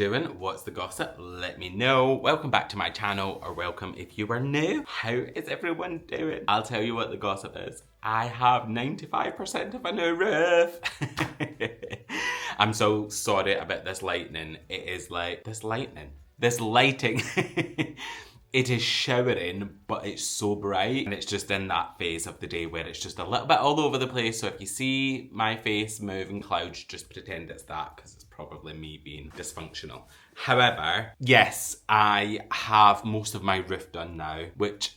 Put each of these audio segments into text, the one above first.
doing? What's the gossip? Let me know. Welcome back to my channel, or welcome if you are new. How is everyone doing? I'll tell you what the gossip is. I have 95% of a new roof. I'm so sorry about this lightning. It is like, this lighting. It is showering, but it's so bright, and it's just in that phase of the day where it's just a little bit all over the place. So if you see my face moving clouds, just pretend it's that, because it's probably me being dysfunctional. However, yes, I have most of my roof done now, which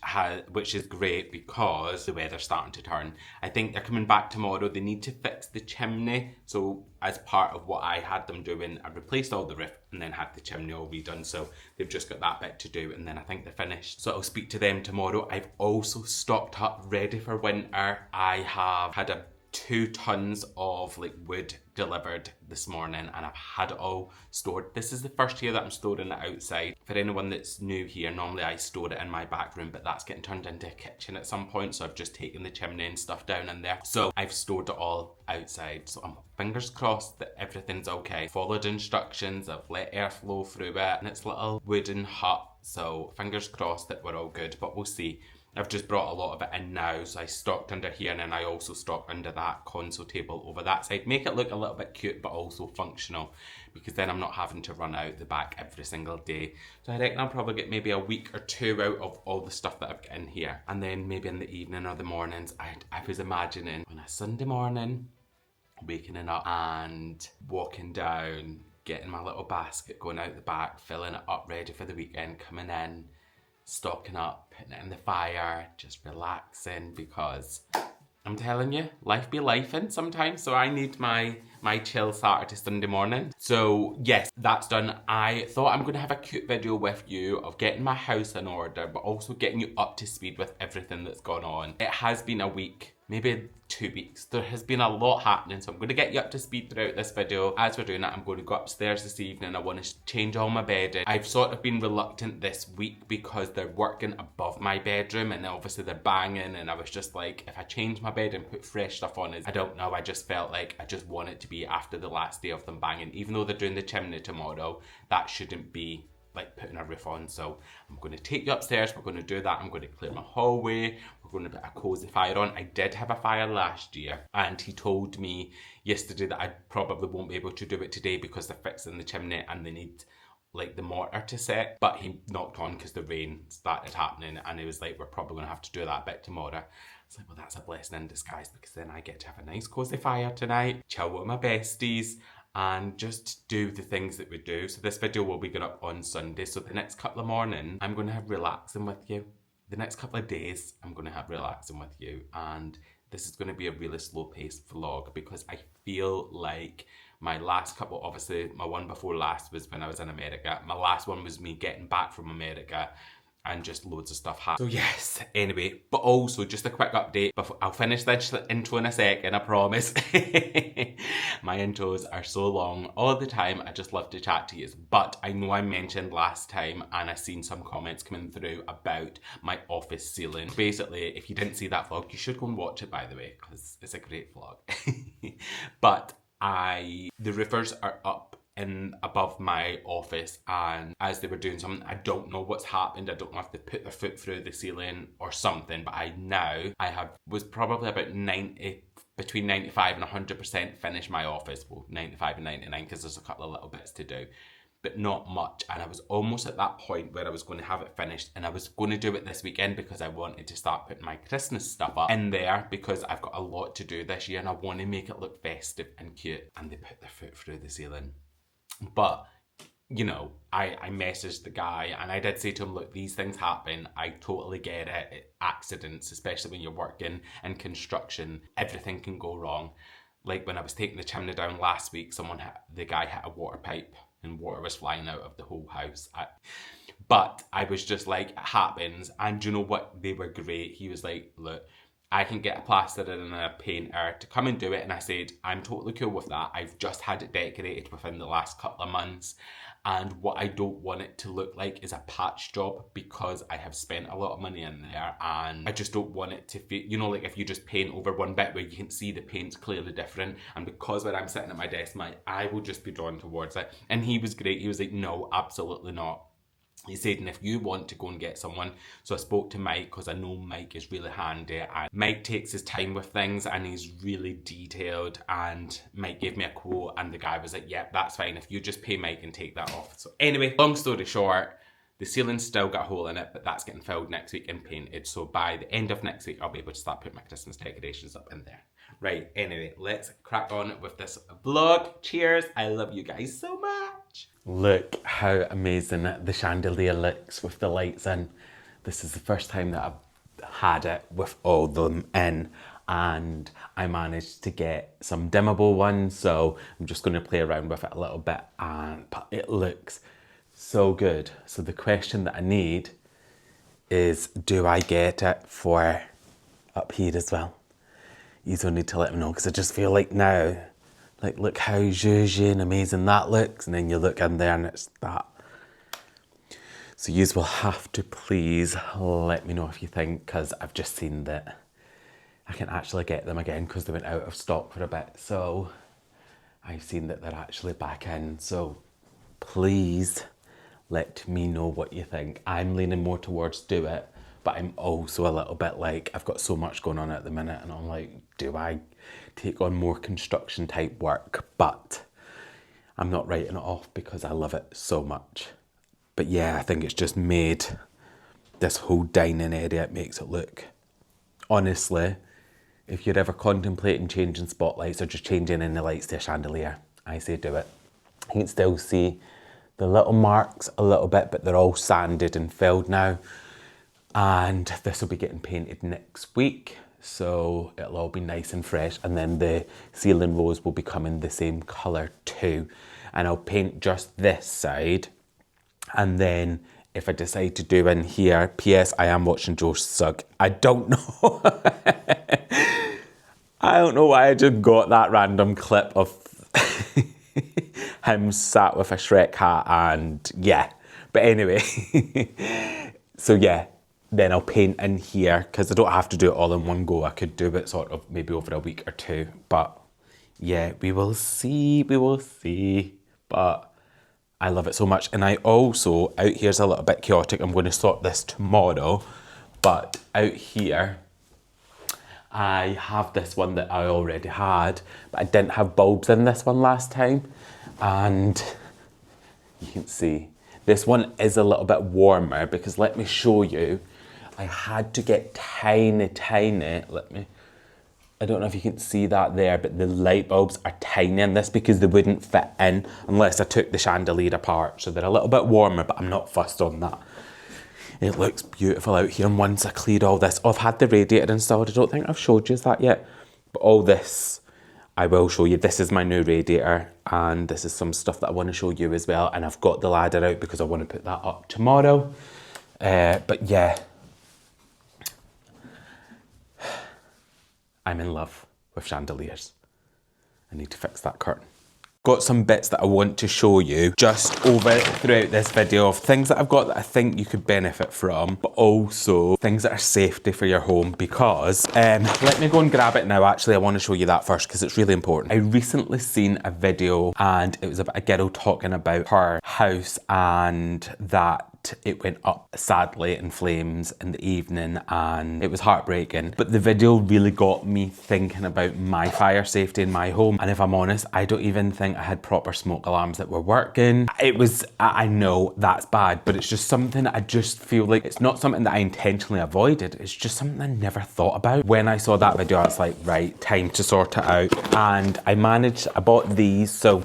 is great because the weather's starting to turn. I think they're coming back tomorrow. They need to fix the chimney. So as part of what I had them doing, I replaced all the roof and then had the chimney all redone. So they've just got that bit to do, and then I think they're finished. So I'll speak to them tomorrow. I've also stocked up ready for winter. I have had 2 tons of wood delivered this morning, and I've had it all stored. This is the first year that I'm storing it outside. For anyone that's new here, normally I store it in my back room, but that's getting turned into a kitchen at some point, so I've just taken the chimney and stuff down in there. So I've stored it all outside, so I'm fingers crossed that everything's okay. Followed instructions, I've let air flow through it, and it's a little wooden hut, so fingers crossed that we're all good, but we'll see. I've just brought a lot of it in now, so I stocked under here, and then I also stocked under that console table over that side. Make it look a little bit cute, but also functional, because then I'm not having to run out the back every single day. So I reckon I'll probably get maybe a week or 2 out of all the stuff that I've got in here. And then maybe in the evening or the mornings, I was imagining on a Sunday morning, waking up and walking down, getting my little basket, going out the back, filling it up, ready for the weekend, coming in, stocking up, putting it in the fire, just relaxing, because I'm telling you, life be lifing sometimes, so I need my chill Saturday, Sunday morning. So yes, that's done. I thought I'm going to have a cute video with you of getting my house in order, but also getting you up to speed with everything that's gone on. It has been a week, maybe 2 weeks. There has been a lot happening, so I'm going to get you up to speed throughout this video. As we're doing that, I'm going to go upstairs this evening. I want to change all my bedding. I've sort of been reluctant this week because they're working above my bedroom, and obviously they're banging, and I was just like, if I change my bed and put fresh stuff on it, I don't know, I just felt like I just want it to be after the last day of them banging. Even though they're doing the chimney tomorrow, that shouldn't be like putting a roof on. So I'm going to take you upstairs, we're going to do that. I'm going to clear my hallway, we're going to put a cozy fire on. I did have a fire last year, and he told me yesterday that I probably won't be able to do it today because they're fixing the chimney and they need like the mortar to set, but he knocked on because the rain started happening, and he was like, we're probably going to have to do that bit tomorrow. It's like, well, that's a blessing in disguise, because then I get to have a nice cozy fire tonight, chill with my besties, and just do the things that we do. So this video will be going up on Sunday. So the next couple of mornings, I'm going to have relaxing with you. The next couple of days, I'm going to have relaxing with you. And this is going to be a really slow-paced vlog, because I feel like my last couple, obviously my one before last was when I was in America. My last one was me getting back from America, and just loads of stuff happened. So yes, anyway, but also just a quick update before I'll finish this intro in a second, I promise. My intros are so long all the time, I just love to chat to you. But I know I mentioned last time, and I've seen some comments coming through about my office ceiling. Basically, if you didn't see that vlog, you should go and watch it, by the way, because it's a great vlog. But the roofers are up in above my office, and as they were doing something, I don't know what's happened. I don't know if they put their foot through the ceiling or something, but I was probably about between 95 and 100% finished my office. Well, 95 and 99, because there's a couple of little bits to do, but not much. And I was almost at that point where I was going to have it finished, and I was going to do it this weekend because I wanted to start putting my Christmas stuff up in there, because I've got a lot to do this year and I want to make it look festive and cute. And they put their foot through the ceiling. But, you know, I messaged the guy, and I did say to him, look, these things happen. I totally get it. Accidents, especially when you're working in construction, everything can go wrong. Like when I was taking the chimney down last week, the guy hit a water pipe, and water was flying out of the whole house. But I was just like, it happens. And you know what? They were great. He was like, look, I can get a plasterer and a painter to come and do it. And I said, I'm totally cool with that. I've just had it decorated within the last couple of months. And what I don't want it to look like is a patch job, because I have spent a lot of money in there and I just don't want it to feel, you know, like if you just paint over one bit where you can see the paint's clearly different. And because when I'm sitting at my desk, my eye will just be drawn towards it. And he was great. He was like, no, absolutely not. He said, and if you want to go and get someone, so I spoke to Mike, because I know Mike is really handy, and Mike takes his time with things and he's really detailed, and Mike gave me a quote and the guy was like, yep, that's fine, if you just pay Mike and take that off. So anyway, long story short, the ceiling's still got a hole in it, but that's getting filled next week and painted. So by the end of next week, I'll be able to start putting my Christmas decorations up in there. Right, anyway, let's crack on with this vlog. Cheers, I love you guys so much. Look how amazing the chandelier looks with the lights in. This is the first time that I've had it with all of them in, and I managed to get some dimmable ones, so I'm just going to play around with it a little bit, but it looks so good. So the question that I need is, do I get it for up here as well? You don't need to let me know, because I just feel like now, like, look how zhuzhy and amazing that looks, and then you look in there and it's that. So yous will have to please let me know if you think, because I've just seen that I can actually get them again because they went out of stock for a bit. So I've seen that they're actually back in. So please let me know what you think. I'm leaning more towards do it, but I'm also a little bit like, I've got so much going on at the minute, and I'm like, do I take on more construction type work? But I'm not writing it off because I love it so much. But yeah, I think it's just made this whole dining area, it makes it look, honestly, if you're ever contemplating changing spotlights or just changing any lights to a chandelier, I say do it. You can still see the little marks a little bit, but they're all sanded and filled now. And this will be getting painted next week, so it'll all be nice and fresh, and then the ceiling rose will be coming the same colour too. And I'll paint just this side, and then if I decide to do in here, P.S. I am watching Joe Sugg. I don't know. I don't know why I just got that random clip of him sat with a Shrek hat, and yeah. But anyway, so yeah. Then I'll paint in here, because I don't have to do it all in one go. I could do it sort of maybe over a week or two. But yeah, we will see, But I love it so much. And I also, out here's a little bit chaotic. I'm going to sort this tomorrow. But out here, I have this one that I already had, but I didn't have bulbs in this one last time. And you can see, this one is a little bit warmer, because let me show you. I had to get tiny, I don't know if you can see that there, but the light bulbs are tiny in this because they wouldn't fit in unless I took the chandelier apart. So they're a little bit warmer, but I'm not fussed on that. It looks beautiful out here. And once I cleared all this, I've had the radiator installed. I don't think I've showed you that yet, but all this, I will show you. This is my new radiator, and this is some stuff that I want to show you as well. And I've got the ladder out because I want to put that up tomorrow. But yeah, I'm in love with chandeliers. I need to fix that curtain. Got some bits that I want to show you just throughout this video of things that I've got that I think you could benefit from, but also things that are safety for your home, because let me go and grab it now. Actually, I want to show you that first because it's really important. I recently seen a video, and it was about a girl talking about her house and that it went up sadly in flames in the evening, and it was heartbreaking. But the video really got me thinking about my fire safety in my home. And if I'm honest, I don't even think I had proper smoke alarms that were working. I know that's bad, but it's just something I just feel like it's not something that I intentionally avoided. It's just something I never thought about. When I saw that video, I was like, right, time to sort it out. And I bought these. So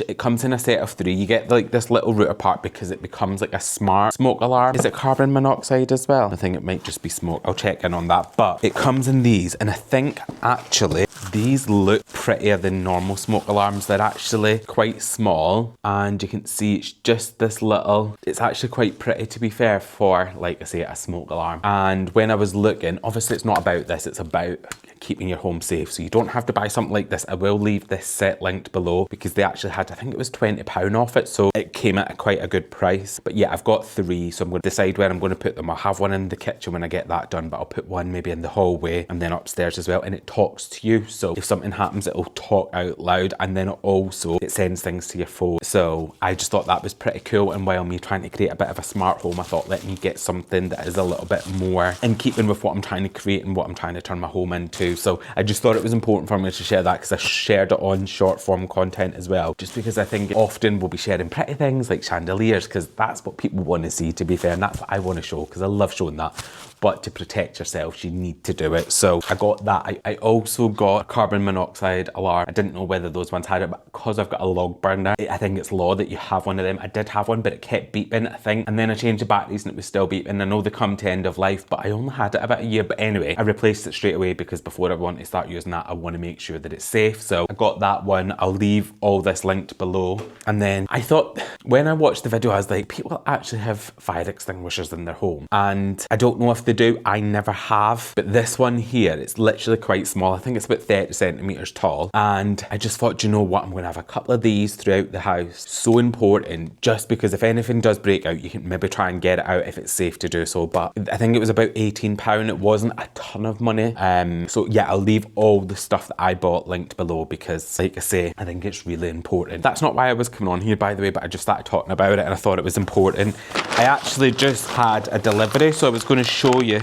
it comes in a set of 3. You get like this little router part because it becomes like a smart smoke alarm. Is it carbon monoxide as well? I think it might just be smoke. I'll check in on that. But it comes in these, and I think actually These look prettier than normal smoke alarms. They're actually quite small, and you can see it's just this little, it's actually quite pretty to be fair for, like I say, a smoke alarm. And when I was looking, obviously it's not about this, it's about keeping your home safe. So you don't have to buy something like this. I will leave this set linked below because they actually had, I think it was £20 off it. So it came at quite a good price. But yeah, I've got 3. So I'm going to decide where I'm going to put them. I'll have one in the kitchen when I get that done, but I'll put one maybe in the hallway and then upstairs as well. And it talks to you. So if something happens, it'll talk out loud, and then it sends things to your phone. So I just thought that was pretty cool. And while me trying to create a bit of a smart home, I thought, let me get something that is a little bit more in keeping with what I'm trying to create and what I'm trying to turn my home into. So I just thought it was important for me to share that, because I shared it on short form content as well, just because I think often we'll be sharing pretty things like chandeliers, because that's what people want to see, to be fair, and that's what I want to show, because I love showing that. But to protect yourself, you need to do it. So I got that. I also got a carbon monoxide alarm. I didn't know whether those ones had it, but because I've got a log burner, I think it's law that you have one of them. I did have one, but it kept beeping, I think. And then I changed the batteries and it was still beeping. I know they come to end of life, but I only had it about a year. But anyway, I replaced it straight away, because before I want to start using that, I want to make sure that it's safe. So I got that one. I'll leave all this linked below. And then I thought, when I watched the video, I was like, people actually have fire extinguishers in their home. And I don't know if they do. I never have. But this one here, it's literally quite small. I think it's about 30 centimeters tall. And I just thought, do you know what? I'm going to have a couple of these throughout the house. So important, just because if anything does break out, you can maybe try and get it out if it's safe to do so. But I think it was about £18. It wasn't a ton of money. So yeah, I'll leave all the stuff that I bought linked below, because like I say, I think it's really important. That's not why I was coming on here, by the way, but I just started talking about it and I thought it was important. I actually just had a delivery, so I was going to show you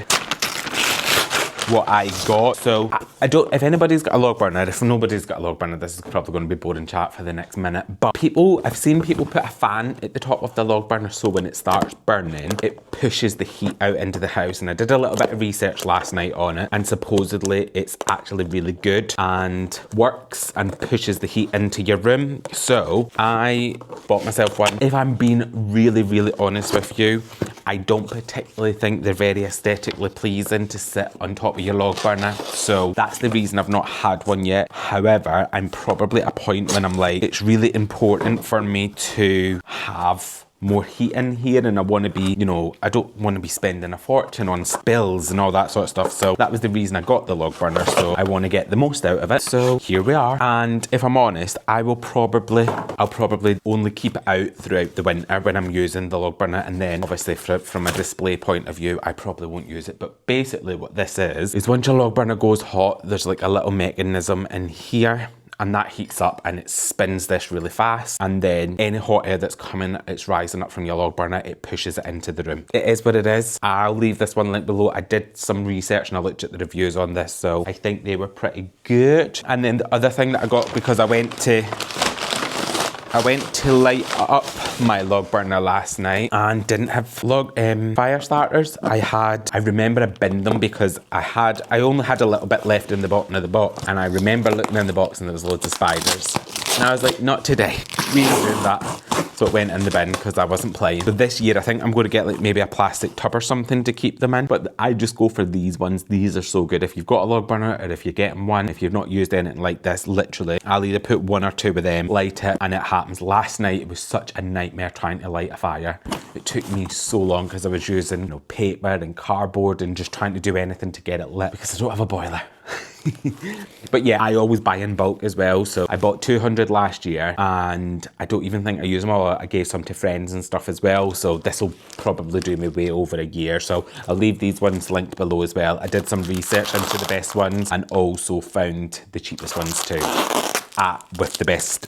what I got. So I don't, if anybody's got a log burner, if nobody's got a log burner, this is probably going to be boring chat for the next minute. But I've seen people put a fan at the top of the log burner, so when it starts burning, it pushes the heat out into the house. And I did a little bit of research last night on it, and supposedly it's actually really good and works and pushes the heat into your room. So I bought myself one. If I'm being really, really honest with you, I don't particularly think they're very aesthetically pleasing to sit on top of your log burner. So that's the reason I've not had one yet. However, I'm probably at a point when I'm like, it's really important for me to have more heat in here, and I want to be, I don't want to be spending a fortune on spills and all that sort of stuff. So that was the reason I got the log burner. So I want to get the most out of it. So here we are. And if I'm honest, I'll probably only keep it out throughout the winter when I'm using the log burner. And then obviously from a display point of view, I probably won't use it. But basically what this is once your log burner goes hot, there's like a little mechanism in here, and that heats up and it spins this really fast, and then any hot air that's coming, it's rising up from your log burner, it pushes it into the room. It is what it is. I'll leave this one linked below. I did some research and I looked at the reviews on this, so I think they were pretty good. And then the other thing that I got, because I went to light up my log burner last night and didn't have fire starters. I remember I binned them because I only had a little bit left in the bottom of the box, and I remember looking in the box and there was loads of spiders. And I was like, not today. We ain't doing that. So it went in the bin because I wasn't playing. So this year I think I'm going to get like maybe a plastic tub or something to keep them in. But I just go for these ones. These are so good. If you've got a log burner, or if you're getting one, if you've not used anything like this, literally, I'll either put 1 or 2 of them, light it, and it happens. Last night it was such a nightmare trying to light a fire. It took me so long because I was using paper and cardboard and just trying to do anything to get it lit because I don't have a boiler. But yeah, I always buy in bulk as well. So I bought 200 last year and I don't even think I use them all. I gave some to friends and stuff as well. So this will probably do me way over a year. So I'll leave these ones linked below as well. I did some research into the best ones and also found the cheapest ones too with the best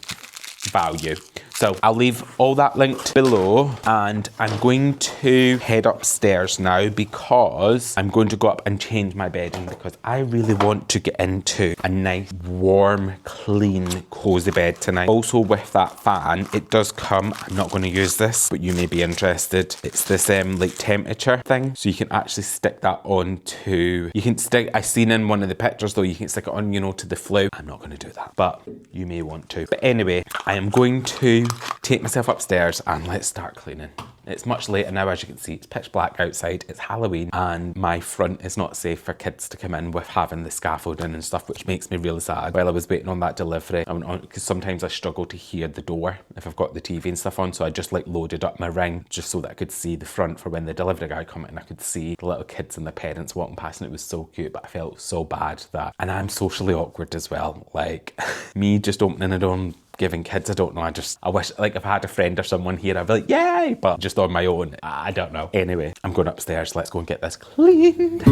value. So I'll leave all that linked below, and I'm going to head upstairs now because I'm going to go up and change my bedding because I really want to get into a nice, warm, clean, cozy bed tonight. Also with that fan, it does come, I'm not going to use this, but you may be interested. It's this like temperature thing. So you can actually stick that onto, I seen in one of the pictures though, you can stick it on, to the flue. I'm not going to do that, but you may want to. But anyway, I am going to take myself upstairs and let's start cleaning. It's much later now, as you can see. It's pitch black outside, it's Halloween, and my front is not safe for kids to come in with having the scaffolding and stuff, which makes me really sad. While I was waiting on that delivery, because sometimes I struggle to hear the door if I've got the TV and stuff on, so I just like loaded up my Ring just so that I could see the front for when the delivery guy come in. I could see the little kids and the parents walking past, and it was so cute, but I felt so bad that, and I'm socially awkward as well, like me just opening a door and giving kids, I don't know, I wish, like, if I had a friend or someone here, I'd be like, yay, but just on my own, I don't know. Anyway, I'm going upstairs, let's go and get this cleaned.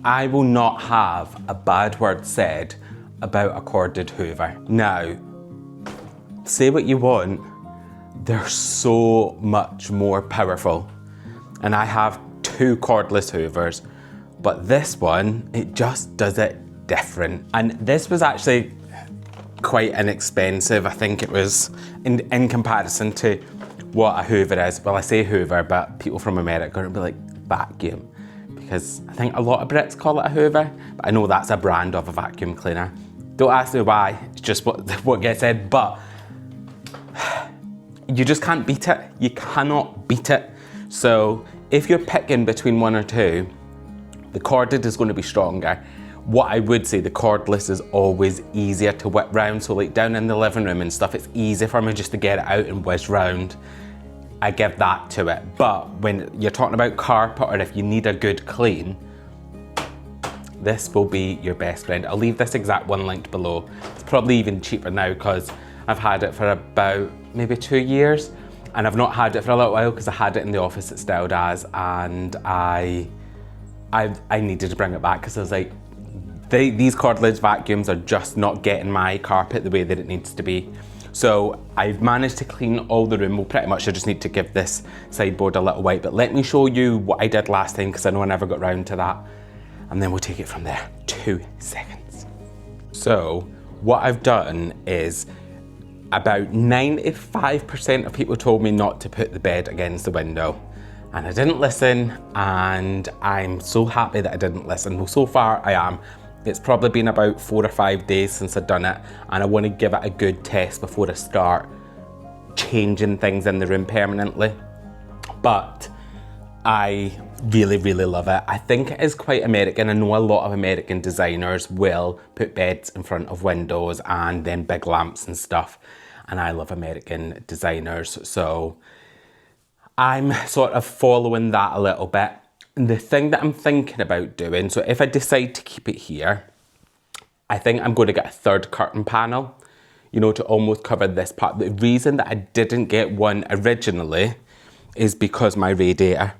I will not have a bad word said about a corded hoover. Now, say what you want, they're so much more powerful. And I have 2 cordless hoovers, but this one, it just does it different. And this was actually quite inexpensive. I think it was, in comparison to what a hoover is. Well, I say hoover, but people from America are gonna be like, vacuum. Because I think a lot of Brits call it a hoover, but I know that's a brand of a vacuum cleaner. Don't ask me why, it's just what gets said, but you just can't beat it. You cannot beat it. So if you're picking between 1 or 2, the corded is going to be stronger. What I would say, the cordless is always easier to whip round. So like down in the living room and stuff, it's easy for me just to get it out and whiz round. I give that to it. But when you're talking about carpet or if you need a good clean, this will be your best friend. I'll leave this exact one linked below. It's probably even cheaper now because I've had it for about maybe 2 years, and I've not had it for a little while because I had it in the office at Styled As, and I needed to bring it back because I was like, these cordless vacuums are just not getting my carpet the way that it needs to be. So I've managed to clean all the room. Well, pretty much I just need to give this sideboard a little wipe, but let me show you what I did last time because I know I never got round to that. And then we'll take it from there. 2 seconds. So what I've done is about 95% of people told me not to put the bed against the window. And I didn't listen, and I'm so happy that I didn't listen. Well, so far I am. It's probably been about 4 or 5 days since I've done it, and I want to give it a good test before I start changing things in the room permanently. But I really, really love it. I think it is quite American. I know a lot of American designers will put beds in front of windows and then big lamps and stuff. And I love American designers, so I'm sort of following that a little bit. The thing that I'm thinking about doing, so if I decide to keep it here, I think I'm going to get a 3rd curtain panel, you know, to almost cover this part. The reason that I didn't get one originally is because my radiator,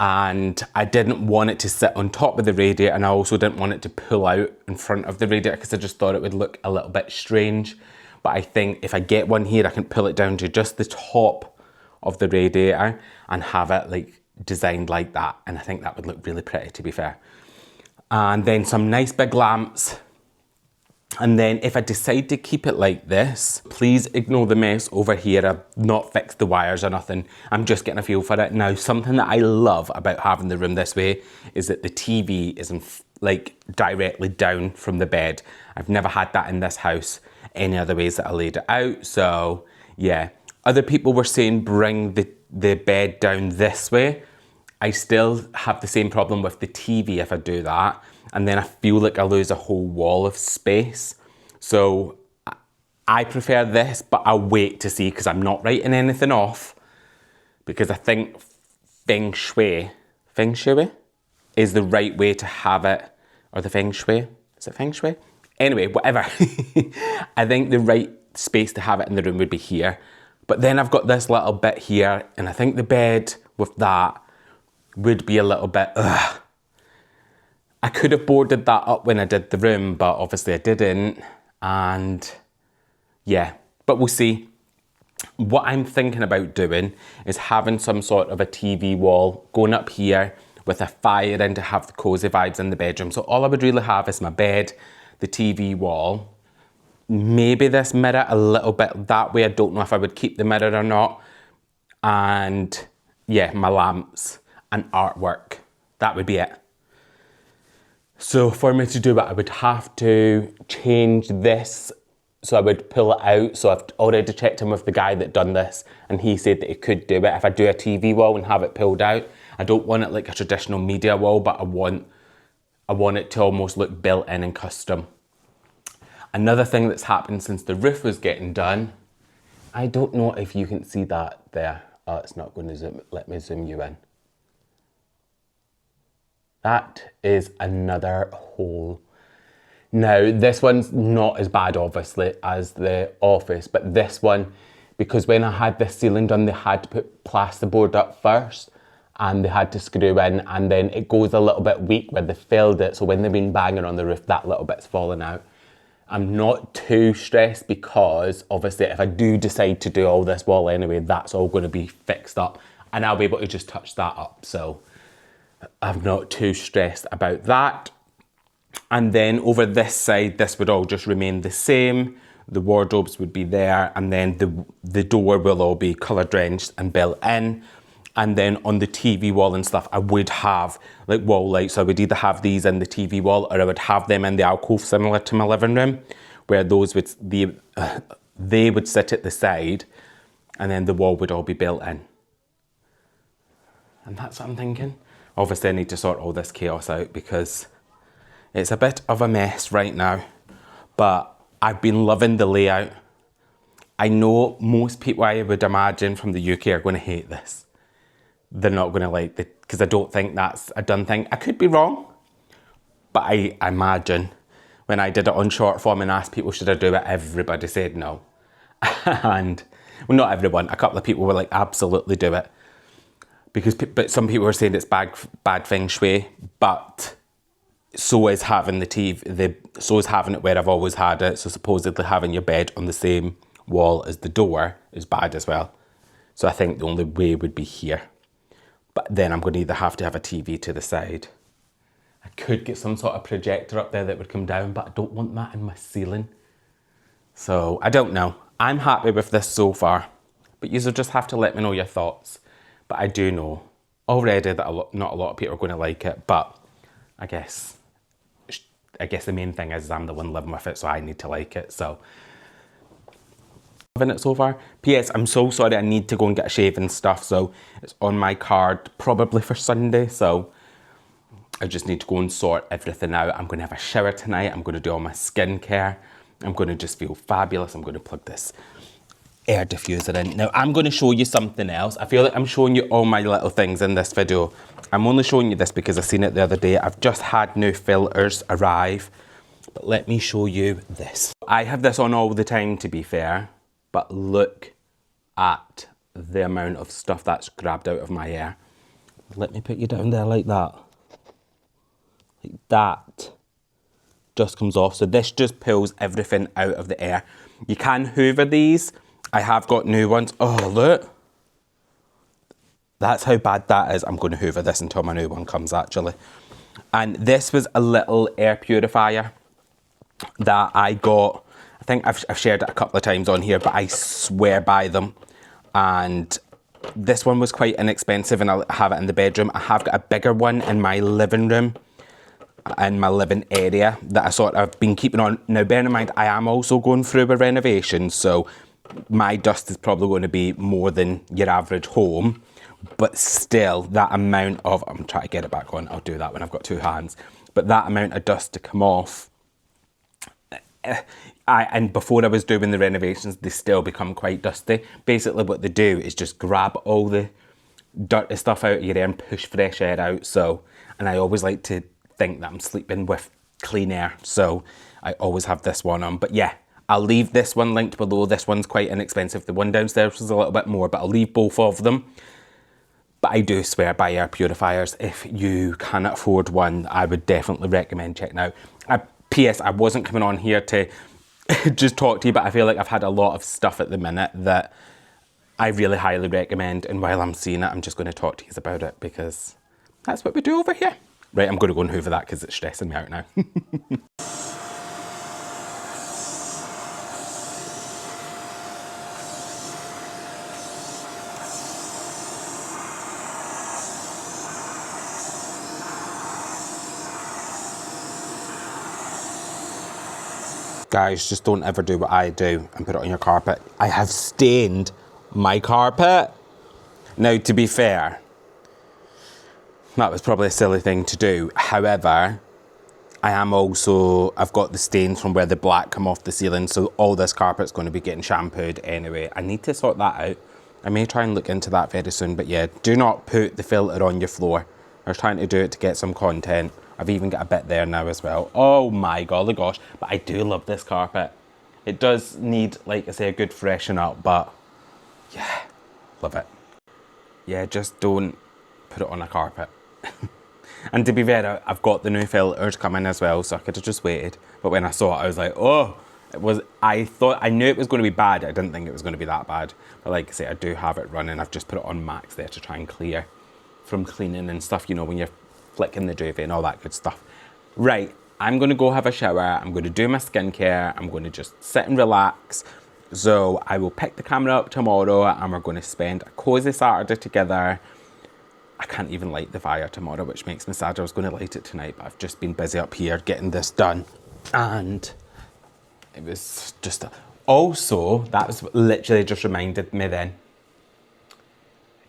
and I didn't want it to sit on top of the radiator, and I also didn't want it to pull out in front of the radiator because I just thought it would look a little bit strange. But I think if I get one here, I can pull it down to just the top of the radiator and have it like designed like that, and I think that would look really pretty, to be fair. And then some nice big lamps, And then if I decide to keep it like this, please ignore the mess over here. I've not fixed the wires or nothing. I'm just getting a feel for it. Now, something that I love about having the room this way is that the TV isn't like directly down from the bed. I've never had that in this house any other ways that I laid it out. So yeah, other people were saying bring the bed down this way. I still have the same problem with the TV if I do that. And then I feel like I lose a whole wall of space. So I prefer this, but I'll wait to see because I'm not writing anything off. Because I think feng shui is the right way to have it. Or the feng shui, is it feng shui? Anyway, whatever. I think the right space to have it in the room would be here. But then I've got this little bit here, and I think the bed with that would be a little bit, ugh. I could have boarded that up when I did the room, but obviously I didn't. And yeah, but we'll see. What I'm thinking about doing is having some sort of a TV wall going up here with a fire in to have the cozy vibes in the bedroom. So all I would really have is my bed, the TV wall, maybe this mirror a little bit that way. I don't know if I would keep the mirror or not. And yeah, my lamps and artwork. That would be it. So for me to do it, I would have to change this. So I would pull it out. So I've already checked in with the guy that done this and he said that he could do it if I do a TV wall and have it pulled out. I don't want it like a traditional media wall, but I want it to almost look built in and custom. Another thing that's happened since the roof was getting done, I don't know if you can see that there. Oh, it's not going to zoom. Let me zoom you in. That is another hole. Now, this one's not as bad, obviously, as the office, but this one, because when I had this ceiling done, they had to put plasterboard up first, and they had to screw in, and then it goes a little bit weak where they filled it, so when they've been banging on the roof, that little bit's fallen out. I'm not too stressed because, obviously, if I do decide to do all this wall anyway, that's all going to be fixed up, and I'll be able to just touch that up, so I'm not too stressed about that. And then over this side, this would all just remain the same. The wardrobes would be there, and then the door will all be colour drenched and built in. And then on the TV wall and stuff, I would have like wall lights. So I would either have these in the TV wall or I would have them in the alcove similar to my living room, where those would they would sit at the side and then the wall would all be built in. And that's what I'm thinking. Obviously, I need to sort all this chaos out because it's a bit of a mess right now, but I've been loving the layout. I know most people I would imagine from the UK are going to hate this. They're not going to like it because I don't think that's a done thing. I could be wrong, but I imagine when I did it on short form and asked people should I do it, everybody said no. And, well, not everyone, a couple of people were like, absolutely do it. But some people were saying it's bad feng shui, but so is having the TV, so is having it where I've always had it. So supposedly having your bed on the same wall as the door is bad as well. So I think the only way would be here. But then I'm going to either have to have a TV to the side. I could get some sort of projector up there that would come down, but I don't want that in my ceiling. So I don't know. I'm happy with this so far, but you'll just have to let me know your thoughts. But I do know already that not a lot of people are going to like it, but I guess the main thing is I'm the one living with it, so I need to like it. So loving it so far. P.S. I'm so sorry, I need to go and get a shave and stuff, so it's on my card probably for Sunday, so I just need to go and sort everything out. I'm going to have a shower tonight. I'm going to do all my skincare. I'm going to just feel fabulous. I'm going to plug this air diffuser in. Now, I'm going to show you something else. I feel like I'm showing you all my little things in this video. I'm only showing you this because I seen it the other day. I've just had new filters arrive, but let me show you this. I have this on all the time, to be fair, but look at the amount of stuff that's grabbed out of my hair. Let me put you down there like that. Like that just comes off. So this just pulls everything out of the air. You can hoover these. I have got new ones. Oh, look. That's how bad that is. I'm going to hoover this until my new one comes, actually. And this was a little air purifier. that I got. I think I've shared it a couple of times on here, but I swear by them. And this one was quite inexpensive, and I'll have it in the bedroom. I have got a bigger one in my living room, in my living area, that I sort of been keeping on. Now, bear in mind, I am also going through a renovation, so my dust is probably going to be more than your average home. But still, that amount of, I'm trying to get it back on, I'll do that when I've got two hands. But that amount of dust to come off, and before I was doing the renovations, they still become quite dusty. Basically what they do is just grab all the dirty stuff out of your air and push fresh air out. So, and I always like to think that I'm sleeping with clean air. So I always have this one on. But yeah, I'll leave this one linked below. This one's quite inexpensive. The one downstairs was a little bit more, but I'll leave both of them. But I do swear by air purifiers. If you cannot afford one, I would definitely recommend checking out. P.S. I wasn't coming on here to just talk to you, but I feel like I've had a lot of stuff at the minute that I really highly recommend. And while I'm seeing it, I'm just going to talk to you about it because that's what we do over here. Right, I'm going to go and hoover that because it's stressing me out now. Guys, just don't ever do what I do and put it on your carpet. I have stained my carpet. Now, to be fair, that was probably a silly thing to do. However, I've got the stains from where the black come off the ceiling, so all this carpet's going to be getting shampooed anyway. I need to sort that out. I may try and look into that very soon, but yeah, do not put the filter on your floor. I was trying to do it to get some content. I've even got a bit there now as well. Oh my golly gosh, but I do love this carpet. It does need, like I say, a good freshen up, but yeah, love it. Yeah, just don't put it on a carpet. And to be fair, I've got the new filters coming as well, so I could have just waited. But when I saw it, I was like, oh, I knew it was going to be bad. I didn't think it was going to be that bad. But like I say, I do have it running. I've just put it on max there to try and clear from cleaning and stuff, you know, when you're flicking the duvet and all that good stuff. Right, I'm going to go have a shower. I'm going to do my skincare. I'm going to just sit and relax. So I will pick the camera up tomorrow and we're going to spend a cozy Saturday together. I can't even light the fire tomorrow, which makes me sad. I was going to light it tonight, but I've just been busy up here getting this done. And it was just... Also, that was literally just reminded me then.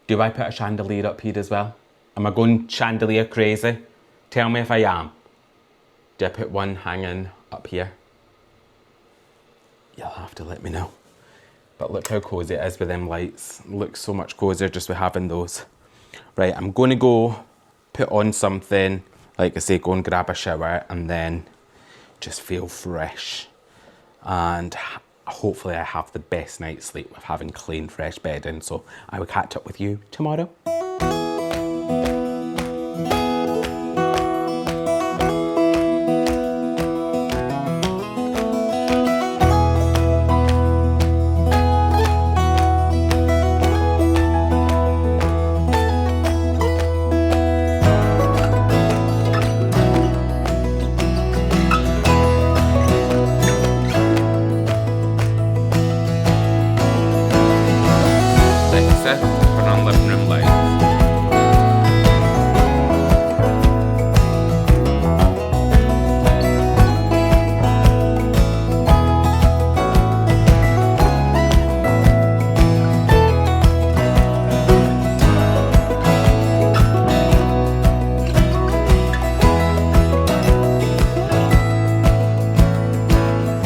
Do I put a chandelier up here as well? Am I going chandelier crazy? Tell me if I am. Do I put one hanging up here? You'll have to let me know. But look how cozy it is with them lights. It looks so much cozier just with having those. Right, I'm going to go put on something, like I say, go and grab a shower and then just feel fresh. And hopefully I have the best night's sleep with having clean, fresh bedding. So I will catch up with you tomorrow. Turn on living room lights.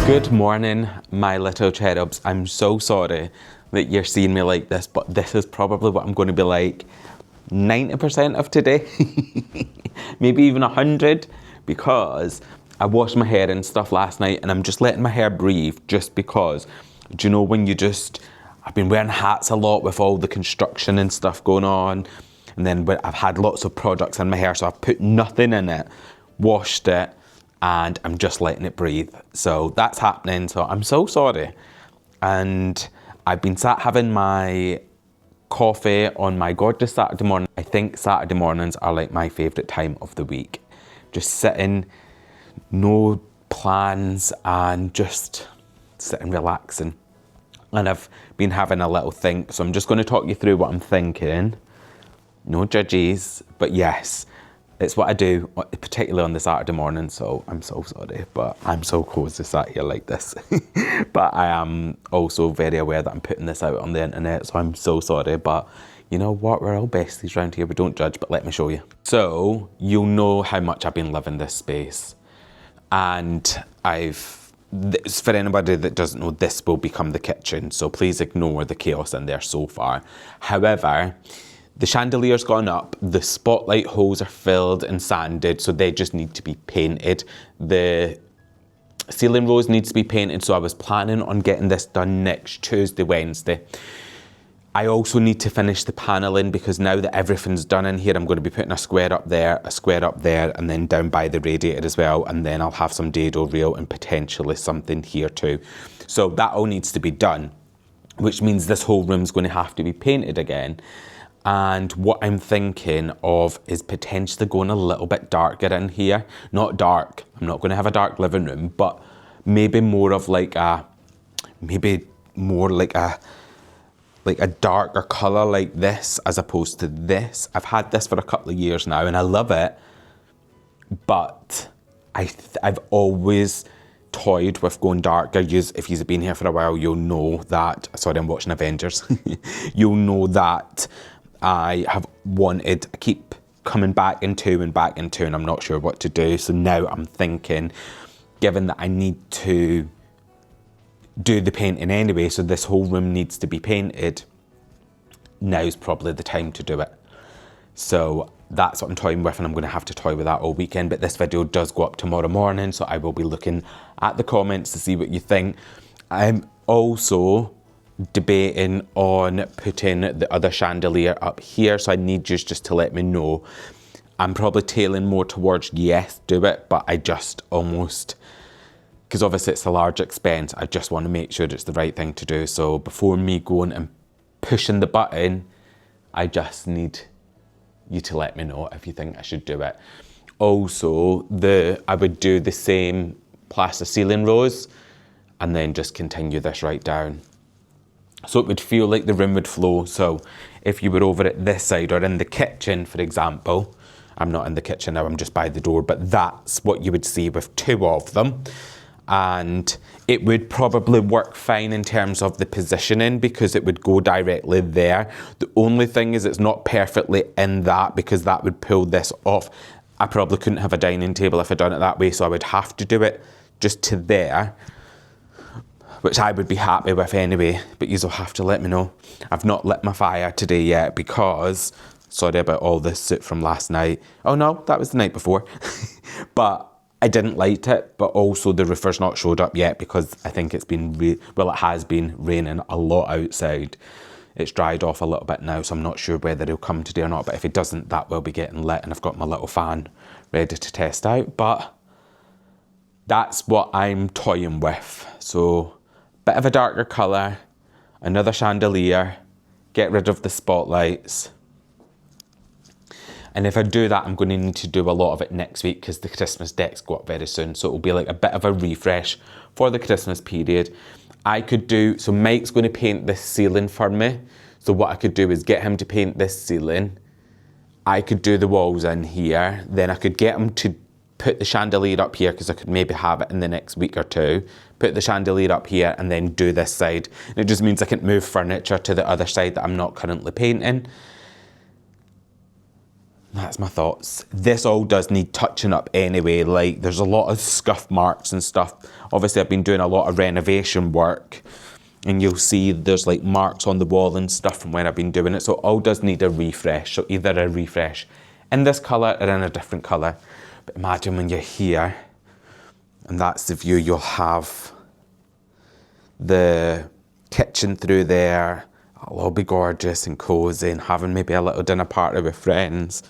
Good morning, my little cherubs. I'm so sorry that you're seeing me like this, but this is probably what I'm going to be like 90% of today. Maybe even 100, because I washed my hair and stuff last night and I'm just letting my hair breathe just because, do you know, when I've been wearing hats a lot with all the construction and stuff going on, and then I've had lots of products in my hair, so I've put nothing in it, washed it, and I'm just letting it breathe. So that's happening, so I'm so sorry. And I've been sat having my coffee on my gorgeous Saturday morning. I think Saturday mornings are like my favourite time of the week. Just sitting, no plans and just sitting relaxing. And I've been having a little think, so I'm just going to talk you through what I'm thinking. No judges, but yes, it's what I do, particularly on the Saturday morning, so I'm so sorry, but I'm so cozy sat here like this. But I am also very aware that I'm putting this out on the internet, so I'm so sorry, but you know what, we're all besties around here, we don't judge, but let me show you. So, you'll know how much I've been loving this space, and for anybody that doesn't know, this will become the kitchen, so please ignore the chaos in there so far. However, the chandelier's gone up, the spotlight holes are filled and sanded, so they just need to be painted. The ceiling rose needs to be painted, so I was planning on getting this done next Tuesday, Wednesday. I also need to finish the paneling because now that everything's done in here, I'm going to be putting a square up there, and then down by the radiator as well, and then I'll have some dado rail and potentially something here too. So that all needs to be done, which means this whole room's going to have to be painted again. And what I'm thinking of is potentially going a little bit darker in here. Not dark, I'm not going to have a dark living room, but maybe more of like a darker colour like this as opposed to this. I've had this for a couple of years now and I love it, but I've always toyed with going darker. If you've been here for a while, you'll know that, sorry, I'm watching Avengers. You'll know that I keep coming back into and I'm not sure what to do. So now I'm thinking, given that I need to do the painting anyway, so this whole room needs to be painted, now's probably the time to do it. So that's what I'm toying with, and I'm going to have to toy with that all weekend. But this video does go up tomorrow morning, so I will be looking at the comments to see what you think. I'm also debating on putting the other chandelier up here, so I need you just to let me know. I'm probably tailing more towards yes, do it, but I just almost, because obviously it's a large expense, I just want to make sure it's the right thing to do. So before me going and pushing the button, I just need you to let me know if you think I should do it. Also, I would do the same plaster ceiling rose and then just continue this right down. So it would feel like the room would flow. So if you were over at this side or in the kitchen, for example, I'm not in the kitchen now, I'm just by the door, but that's what you would see with two of them. And it would probably work fine in terms of the positioning because it would go directly there. The only thing is it's not perfectly in that because that would pull this off. I probably couldn't have a dining table if I'd done it that way, so I would have to do it just to there, which I would be happy with anyway, but you'll have to let me know. I've not lit my fire today yet because, sorry about all this soot from last night. Oh no, that was the night before. But I didn't light it, but also the roofer's not showed up yet because I think it's been, it has been raining a lot outside. It's dried off a little bit now, so I'm not sure whether he'll come today or not, but if he doesn't, that will be getting lit, and I've got my little fan ready to test out, but that's what I'm toying with. So, bit of a darker colour, another chandelier, get rid of the spotlights. And if I do that, I'm going to need to do a lot of it next week because the Christmas decks go up very soon. So it'll be like a bit of a refresh for the Christmas period. So Mike's going to paint this ceiling for me. So what I could do is get him to paint this ceiling. I could do the walls in here. Then I could get him to put the chandelier up here because I could maybe have it in the next week or two. Put the chandelier up here and then do this side. And it just means I can move furniture to the other side that I'm not currently painting. That's my thoughts. This all does need touching up anyway. Like, there's a lot of scuff marks and stuff. Obviously, I've been doing a lot of renovation work. And you'll see there's like marks on the wall and stuff from when I've been doing it. So it all does need a refresh. So either a refresh in this colour or in a different colour. But imagine when you're here, and that's the view you'll have. The kitchen through there. It'll all be gorgeous and cosy and having maybe a little dinner party with friends.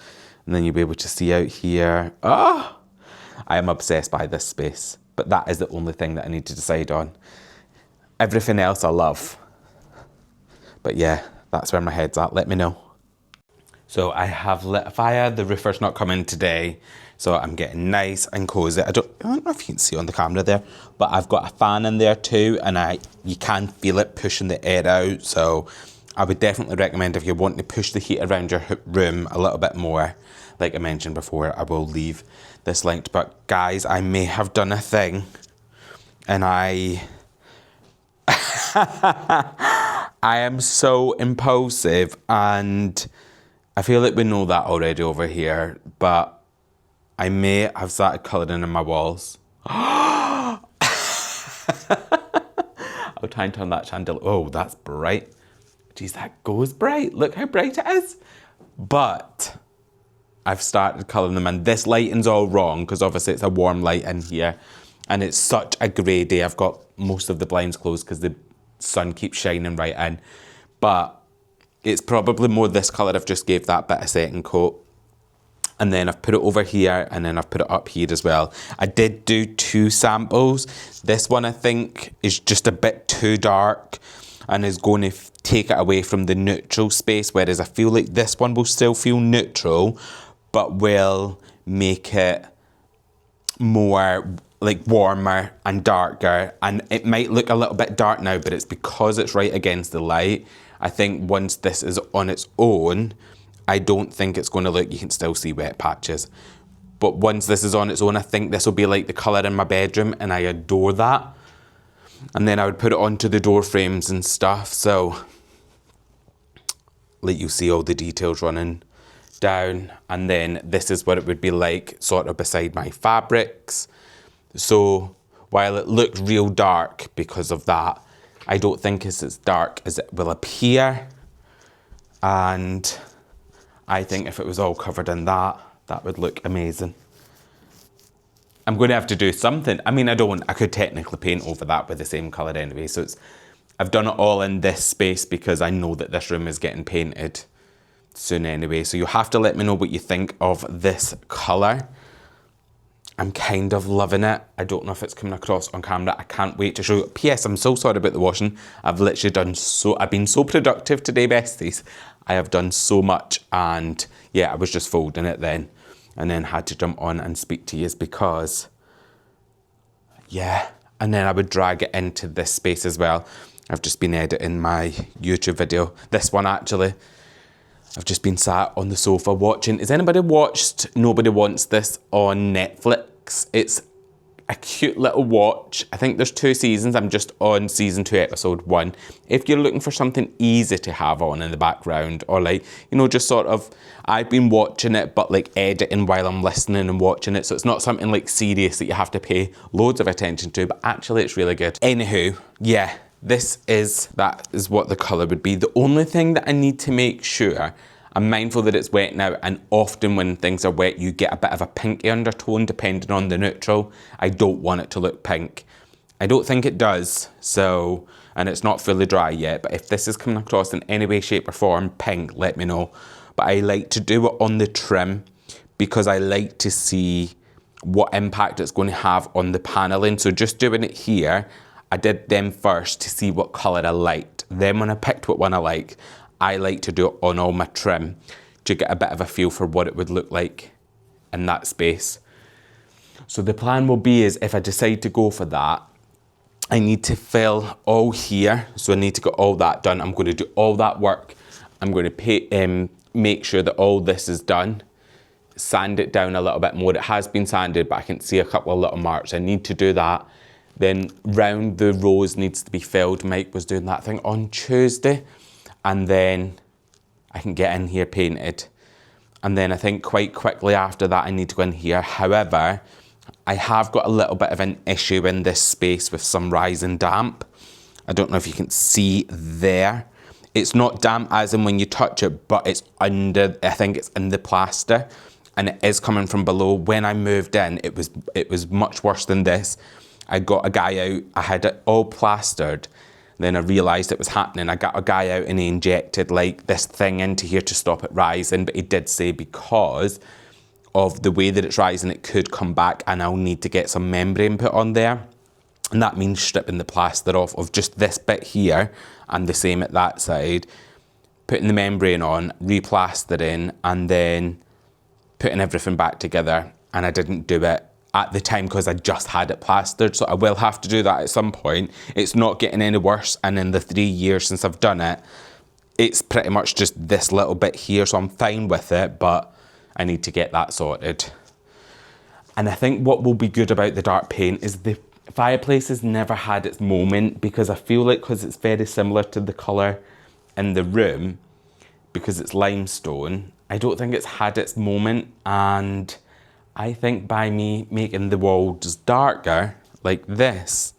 And then you'll be able to see out here. I am obsessed by this space. But that is the only thing that I need to decide on. Everything else I love. But yeah, that's where my head's at. Let me know. So I have lit a fire. The roofer's not coming today. So I'm getting nice and cozy. I don't know if you can see on the camera there, but I've got a fan in there too, and you can feel it pushing the air out. So I would definitely recommend, if you want to push the heat around your room a little bit more, like I mentioned before, I will leave this linked. But guys, I may have done a thing, and I am so impulsive, and I feel like we know that already over here, but I may have started colouring in my walls. I'll try and turn that chandelier. Oh, that's bright. Geez, that goes bright. Look how bright it is. But I've started colouring them in. This lighting's all wrong because obviously it's a warm light in here. And it's such a grey day. I've got most of the blinds closed because the sun keeps shining right in. But it's probably more this colour. I've just gave that bit of setting coat. And then I've put it over here, and then I've put it up here as well. I did do 2 samples. This one I think is just a bit too dark and is going to take it away from the neutral space, whereas I feel like this one will still feel neutral, but will make it more like warmer and darker. And it might look a little bit dark now, but it's because it's right against the light. I think once this is on its own, I don't think it's going to look, you can still see wet patches. But once this is on its own, I think this will be like the colour in my bedroom, and I adore that. And then I would put it onto the door frames and stuff. So, like, you see all the details running down. And then this is what it would be like sort of beside my fabrics. So while it looked real dark because of that, I don't think it's as dark as it will appear. And I think if it was all covered in that, that would look amazing. I'm going to have to do something. I mean, I could technically paint over that with the same colour anyway. So I've done it all in this space because I know that this room is getting painted soon anyway. So you have to let me know what you think of this colour. I'm kind of loving it. I don't know if it's coming across on camera. I can't wait to show you. P.S. I'm so sorry about the washing. I've been so productive today, besties. I have done so much, and yeah, I was just folding it then and then had to jump on and speak to you because, yeah. And then I would drag it into this space as well. I've just been editing my YouTube video. This one actually. I've just been sat on the sofa watching. Has anybody watched Nobody Wants This on Netflix? It's a cute little watch. I think there's 2 seasons. I'm just on season 2, episode 1. If you're looking for something easy to have on in the background, or like, you know, just sort of, I've been watching it, but like editing while I'm listening and watching it. So it's not something like serious that you have to pay loads of attention to, but actually it's really good. Anywho, yeah. That is what the colour would be. The only thing that I need to make sure, I'm mindful that it's wet now, and often when things are wet you get a bit of a pinky undertone depending on the neutral. I don't want it to look pink. I don't think it does, so, and it's not fully dry yet, but if this is coming across in any way, shape or form pink, let me know. But I like to do it on the trim because I like to see what impact it's going to have on the paneling. So just doing it here, I did them first to see what colour I liked. Then when I picked what one I like to do it on all my trim to get a bit of a feel for what it would look like in that space. So the plan will be is if I decide to go for that, I need to fill all here. So I need to get all that done. I'm going to do all that work. I'm going to make sure that all this is done. Sand it down a little bit more. It has been sanded, but I can see a couple of little marks. I need to do that. Then round the rows needs to be filled. Mike was doing that thing on Tuesday. And then I can get in here painted. And then I think quite quickly after that I need to go in here. However, I have got a little bit of an issue in this space with some rising damp. I don't know if you can see there. It's not damp as in when you touch it, but it's under, I think it's in the plaster. And it is coming from below. When I moved in, it was much worse than this. I got a guy out, I had it all plastered. Then I realised it was happening. I got a guy out and he injected like this thing into here to stop it rising. But he did say because of the way that it's rising, it could come back and I'll need to get some membrane put on there. And that means stripping the plaster off of just this bit here and the same at that side. Putting the membrane on, replastering, and then putting everything back together and I didn't do it at the time because I just had it plastered. So I will have to do that at some point. It's not getting any worse. And in the 3 years since I've done it, it's pretty much just this little bit here. So I'm fine with it, but I need to get that sorted. And I think what will be good about the dark paint is the fireplace has never had its moment, because I feel like because it's very similar to the colour in the room, because it's limestone, I don't think it's had its moment. And I think by me making the walls darker like this,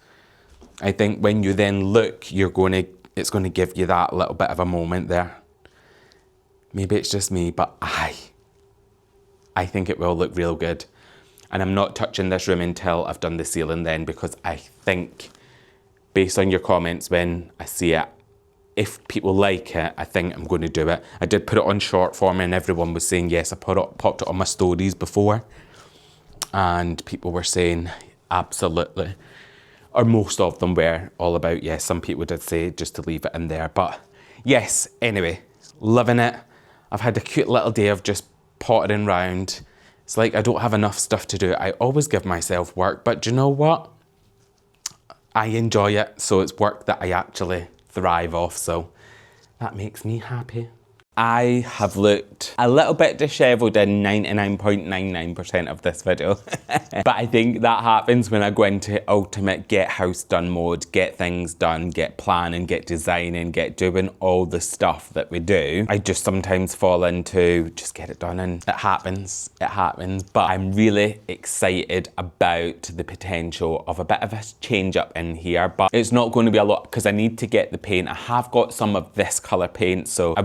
I think when you then look, it's going to give you that little bit of a moment there. Maybe it's just me, but I think it will look real good. And I'm not touching this room until I've done the ceiling then, because I think, based on your comments when I see it, if people like it, I think I'm going to do it. I did put it on short form and everyone was saying yes. I popped it on my stories before and people were saying absolutely. Or most of them were all about yes. Some people did say just to leave it in there. But yes, anyway, loving it. I've had a cute little day of just pottering round. It's like I don't have enough stuff to do. I always give myself work, but do you know what? I enjoy it, so it's work that I actually thrive off, so that makes me happy. I have looked a little bit dishevelled in 99.99% of this video. But I think that happens when I go into ultimate get house done mode, get things done, get planning, get designing, get doing all the stuff that we do. I just sometimes fall into just get it done, and it happens. But I'm really excited about the potential of a bit of a change up in here, but it's not going to be a lot because I need to get the paint. I have got some of this colour paint, so I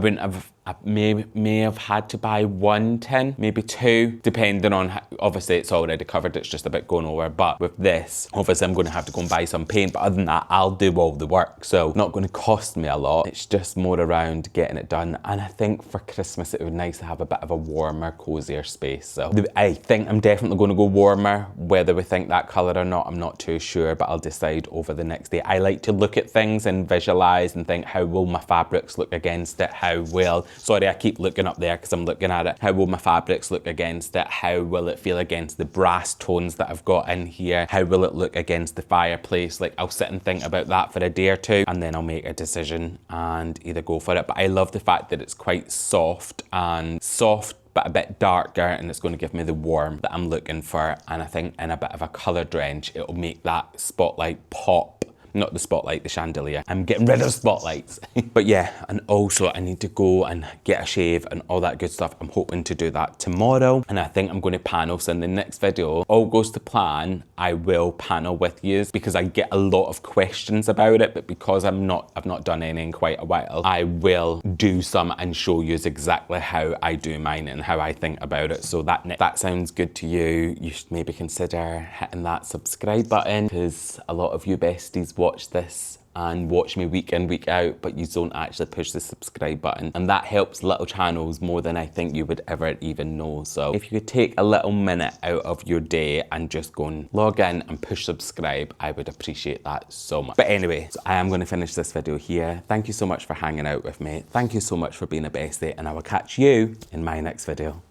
may have had to buy 1 tin, maybe 2, depending on how, obviously it's already covered, it's just a bit going over. But with this, obviously I'm going to have to go and buy some paint, but other than that, I'll do all the work. So not going to cost me a lot. It's just more around getting it done. And I think for Christmas, it would be nice to have a bit of a warmer, cozier space. So I think I'm definitely going to go warmer. Whether we think that colour or not, I'm not too sure, but I'll decide over the next day. I like to look at things and visualise and think, how will my fabrics look against it? How will... Sorry, I keep looking up there because I'm looking at it. How will my fabrics look against it? How will it feel against the brass tones that I've got in here? How will it look against the fireplace? Like, I'll sit and think about that for a day or two, and then I'll make a decision and either go for it. But I love the fact that it's quite soft but a bit darker, and it's going to give me the warmth that I'm looking for. And I think in a bit of a colour drench, it'll make that spotlight pop. Not the spotlight, the chandelier. I'm getting rid of spotlights. But yeah, and also I need to go and get a shave and all that good stuff. I'm hoping to do that tomorrow. And I think I'm going to panel. So in the next video, all goes to plan, I will panel with you because I get a lot of questions about it. But because I've not done any in quite a while, I will do some and show you exactly how I do mine and how I think about it. So that sounds good to you. You should maybe consider hitting that subscribe button, because a lot of you besties watch this and watch me week in, week out, but you don't actually push the subscribe button. And that helps little channels more than I think you would ever even know. So if you could take a little minute out of your day and just go and log in and push subscribe, I would appreciate that so much. But anyway, so I am going to finish this video here. Thank you so much for hanging out with me. Thank you so much for being a bestie, and I will catch you in my next video.